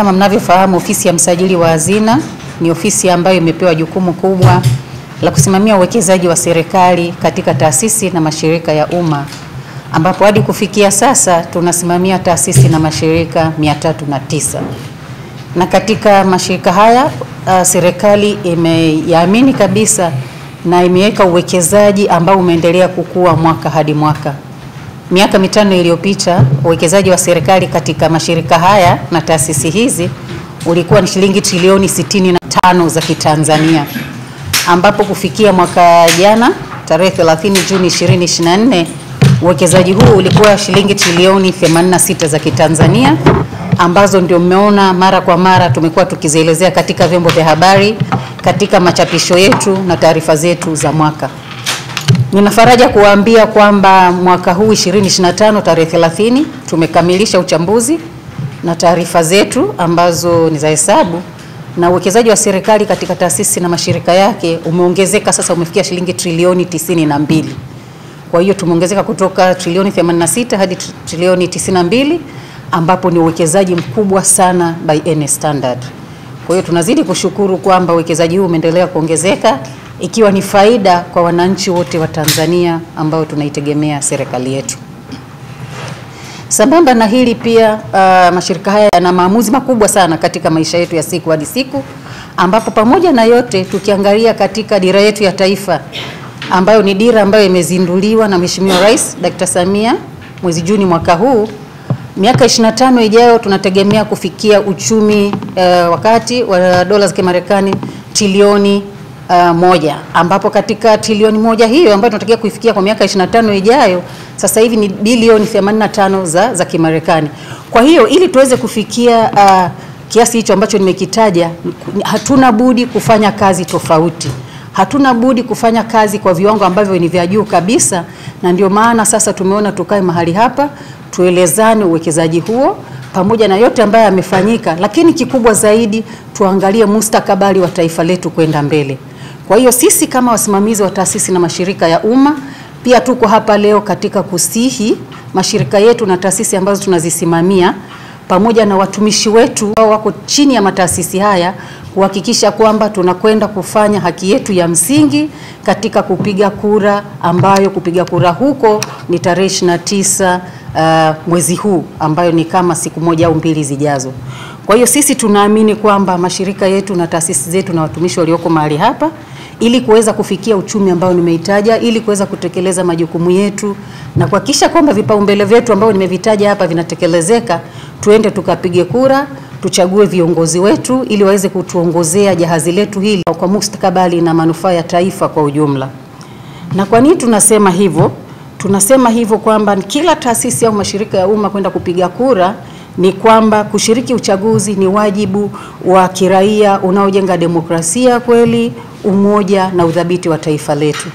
Kama mnavyofahamu, ofisi ya msajili wa hazina ni ofisi ambayo imepewa jukumu kubwa la kusimamia uwekezaji wa serikali katika taasisi na mashirika ya umma, ambapo hadi kufikia sasa tunasimamia taasisi na mashirika 309. Na katika mashirika haya serikali imeyaamini kabisa na imeweka uwekezaji ambao umeendelea kukua mwaka hadi mwaka. Miaka 5 iliyopita uwekezaji wa serikali katika mashirika haya na taasisi hizi ulikuwa ni shilingi trilioni 65 za Kitanzania, ambapo kufikia mwaka jana tarehe 30 Juni 2024 uwekezaji huu ulikuwa shilingi trilioni 86 za Kitanzania, ambazo ndio mmeona mara kwa mara tumekuwa tukizielezea katika vyombo vya habari, katika machapisho yetu na taarifa zetu za mwaka. Nina faraja kuambia kwamba mwaka huu 2025 tarehe 30 tumekamilisha uchambuzi na taarifa zetu ambazo ni za hesabu, na uwekezaji wa serikali katika taasisi na mashirika yake umeongezeka, sasa umefikia shilingi trilioni 92. Kwa hiyo tumeongezeka kutoka trilioni 86 hadi trilioni 92, ambapo ni uwekezaji mkubwa sana by any standard. Kwa hiyo tunazidi kushukuru kwamba uwekezaji huu umeendelea kuongezeka, ikiwa ni faida kwa wananchi wote wa Tanzania ambao tunaitegemea serikali yetu. Sambamba na hili pia mashirika haya yana maamuzi makubwa sana katika maisha yetu ya siku hadi siku, ambapo pamoja na yote tukiangalia katika dira yetu ya taifa, ambayo ni dira ambayo imezinduliwa na Mheshimiwa Rais Dr. Samia mwezi Juni mwaka huu, miaka 25 ijayo tunategemea kufikia uchumi wakati wa dola za Kimarekani trilioni 1, ambapo katika trilioni 1 hiyo ambayo tunatakiwa kuifikia kwa miaka 25 ijayo, sasa hivi ni bilioni 85 za Kimarekani. Kwa hiyo ili tuweze kufikia kiasi hicho ambacho nimekitaja, hatuna budi kufanya kazi tofauti. Hatuna budi kufanya kazi kwa viwango ambavyo ni vya juu kabisa, na ndio maana sasa tumeona tukae mahali hapa tuelezane uwekezaji huo pamoja na yote ambayo yamefanyika, lakini kikubwa zaidi tuangalie mustakabali wa taifa letu kwenda mbele. Kwa hiyo sisi kama wasimamizi wa taasisi na mashirika ya umma pia tuko hapa leo katika kusihi mashirika yetu na taasisi ambazo tunazisimamia pamoja na watumishi wetu wako chini ya mataasisi haya kuhakikisha kwamba tunakwenda kufanya haki yetu ya msingi katika kupiga kura, ambayo kupiga kura huko ni tarehe 29 mwezi huu, ambayo ni kama siku 1 au 2 zijazo. Kwa hiyo sisi tunaamini kwamba mashirika yetu na taasisi zetu na watumishi walioko mahali hapa, ili kuweza kufikia uchumi ambao nimeitaja, ili kuweza kutekeleza majukumu yetu na kuhakikisha kwamba vipaumbele vyetu ambao nimevitaja hapa vinatekelezeka, tuende tukapige kura, tuchague viongozi wetu ili waweze kutuongozea jahazi letu hili kwa mustakabali na manufaa ya taifa kwa ujumla. Na kwa nini tunasema hivyo? Tunasema hivyo kwamba kila taasisi au mashirika ya umma kwenda kupiga kura ni kwamba kushiriki uchaguzi ni wajibu wa kiraia unaojenga demokrasia kweli, umoja na udhabiti wa taifa letu.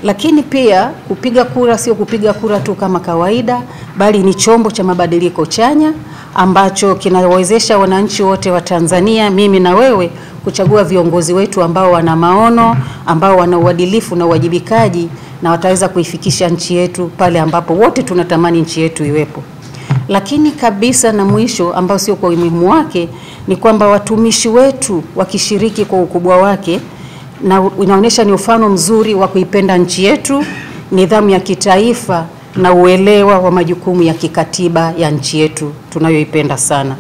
Lakini pia kupiga kura sio kupiga kura tu kama kawaida, bali ni chombo cha mabadiliko chanya ambacho kinawezesha wananchi wote wa Tanzania, mimi na wewe, kuchagua viongozi wetu ambao wana maono, ambao wana uadilifu na uwajibikaji, na wataweza kuifikisha nchi yetu pale ambapo wote tunatamani nchi yetu iwepo. Lakini kabisa na mwisho, ambao sio kwa umuhimu wake, ni kwamba watumishi wetu wakishiriki kwa ukubwa wake, na inaonyesha ni mfano mzuri wa kuipenda nchi yetu, nidhamu ya kitaifa na uelewa wa majukumu ya kikatiba ya nchi yetu tunayoipenda sana.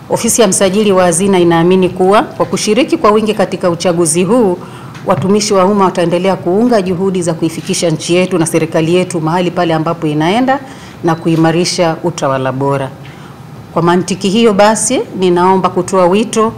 Ofisi ya msajili wa hazina inaamini kuwa kwa kushiriki kwa wingi katika uchaguzi huu, watumishi wa umma wataendelea kuunga juhudi za kuifikisha nchi yetu na serikali yetu mahali pale ambapo inaenda na kuimarisha utawala bora. Kwa mantiki hiyo basi, ninaomba kutoa wito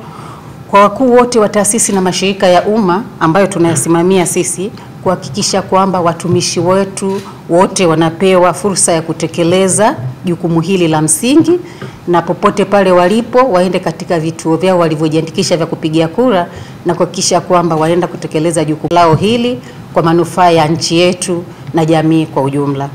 kwa wakuu wote wa taasisi na mashirika ya umma ambayo tunayasimamia sisi, kuhakikisha kwamba watumishi wetu wote wanapewa fursa ya kutekeleza jukumu hili la msingi, na popote pale walipo waende katika vituo vyao walivyojiandikisha vya kupigia kura, na kuhakikisha kwamba waenda kutekeleza jukumu lao hili kwa manufaa ya nchi yetu na jamii kwa ujumla.